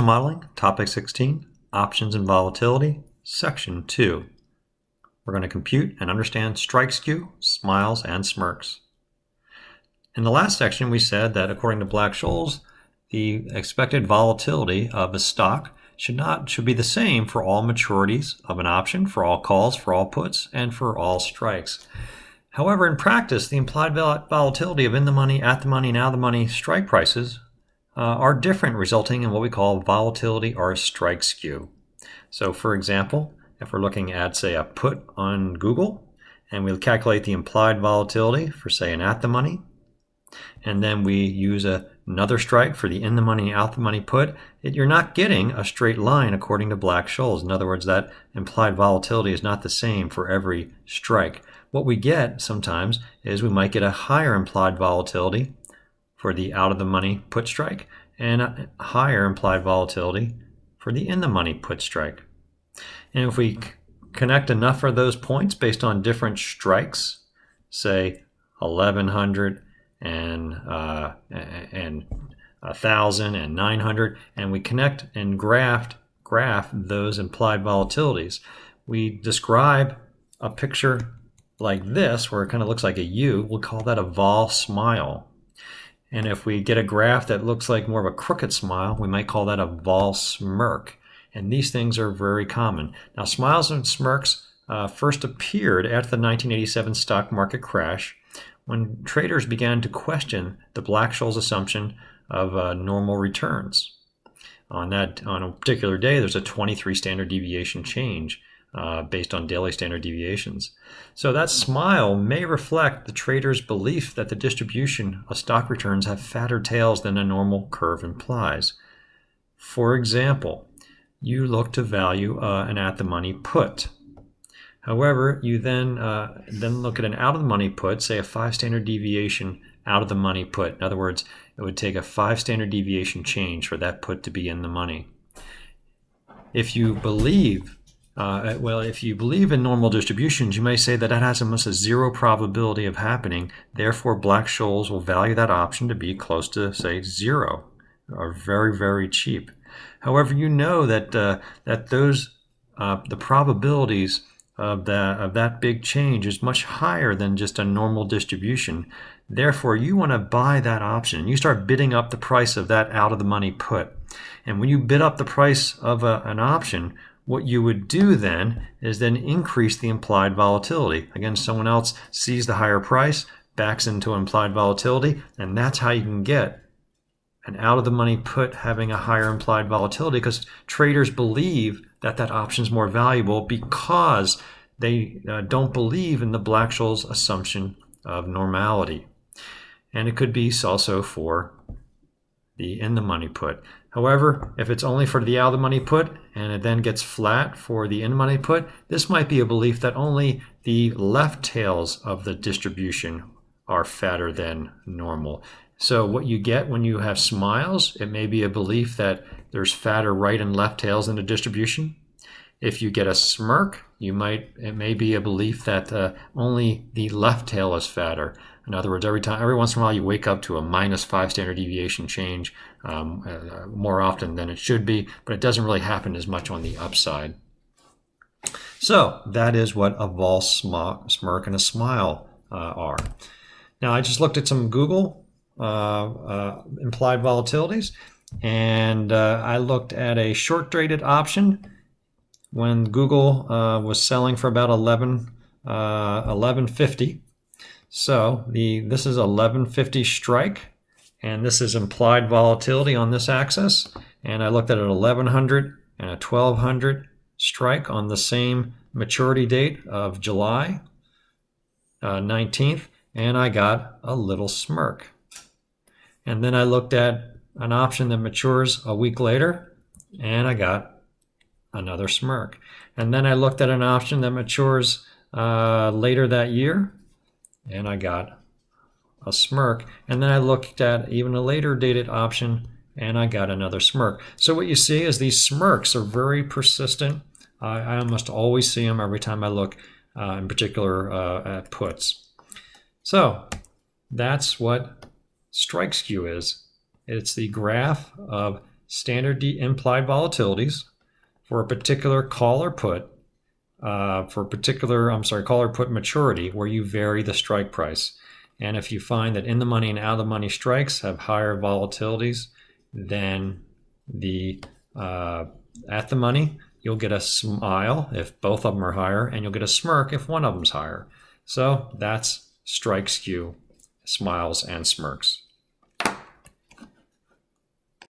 Modeling, Topic 16, Options and Volatility, Section 2. We're going to compute and understand strike skew, smiles, and smirks. In the last section, we said that according to Black-Scholes, the expected volatility of a stock should be the same for all maturities of an option, for all calls, for all puts, and for all strikes. However, in practice, the implied volatility of in the money, at the money, and out of the money strike prices are different, resulting in what we call volatility or strike skew. So for example, if we're looking at, say, a put on Google, and we'll calculate the implied volatility for, say, an at the money, and then we use another strike for the in the money, out the money put, you're not getting a straight line according to Black-Scholes. In other words, that implied volatility is not the same for every strike. What we get sometimes is we might get a higher implied volatility for the out of the money put strike and a higher implied volatility for the in the money put strike. And if we connect enough of those points based on different strikes, say 1100 and 1000 and 900, and we connect and graph those implied volatilities, we describe a picture like this where it kind of looks like a U. We'll call that a vol smile. And if we get a graph that looks like more of a crooked smile, we might call that a vol smirk. And these things are very common. Now, smiles and smirks first appeared after the 1987 stock market crash, when traders began to question the Black-Scholes assumption of normal returns. On a particular day, there's a 23 standard deviation change based on daily standard deviations. So that smile may reflect the trader's belief that the distribution of stock returns have fatter tails than a normal curve implies. For example, you look to value an at-the-money put. However, you then look at an out-of-the-money put, say a 5 standard deviation out-of-the-money put. In other words, it would take a 5 standard deviation change for that put to be in the money. If you believe in normal distributions, you may say that has almost a zero probability of happening. Therefore, Black-Scholes will value that option to be close to, say, zero, or very, very cheap. However, you know that the probabilities of that big change is much higher than just a normal distribution. Therefore, you want to buy that option. You start bidding up the price of that out-of-the-money put. And when you bid up the price of an option, what you would do then is increase the implied volatility. Again, someone else sees the higher price, backs into implied volatility, and that's how you can get an out-of-the-money put having a higher implied volatility, because traders believe that option is more valuable because they don't believe in the Black-Scholes assumption of normality. And it could be also for the in-the-money put. However, if it's only for the out-of-the-money put and it then gets flat for the in-the-money put, this might be a belief that only the left tails of the distribution are fatter than normal. So what you get when you have smiles, it may be a belief that there's fatter right and left tails in the distribution. If you get a smirk, it may be a belief that only the left tail is fatter. In other words, every once in a while you wake up to a -5 standard deviation change more often than it should be, but it doesn't really happen as much on the upside. So that is what a vol smirk and a smile are. Now, I just looked at some Google implied volatilities, and I looked at a short-dated option when Google was selling for about 1150. So this is 1150 strike, and this is implied volatility on this axis. And I looked at an 1100 and a 1200 strike on the same maturity date of July 19th, and I got a little smirk. And then I looked at an option that matures a week later, and I got another smirk. And then I looked at an option that matures later that year, and I got a smirk. And then I looked at even a later dated option, and I got another smirk. So what you see is these smirks are very persistent. I almost always see them every time I look, in particular at puts. So that's what strike skew is. It's the graph of standard implied volatilities for a particular call or put, call or put maturity where you vary the strike price. And if you find that in the money and out of the money strikes have higher volatilities than the at the money, you'll get a smile if both of them are higher, and you'll get a smirk if one of them's higher. So that's strike, skew, smiles, and smirks.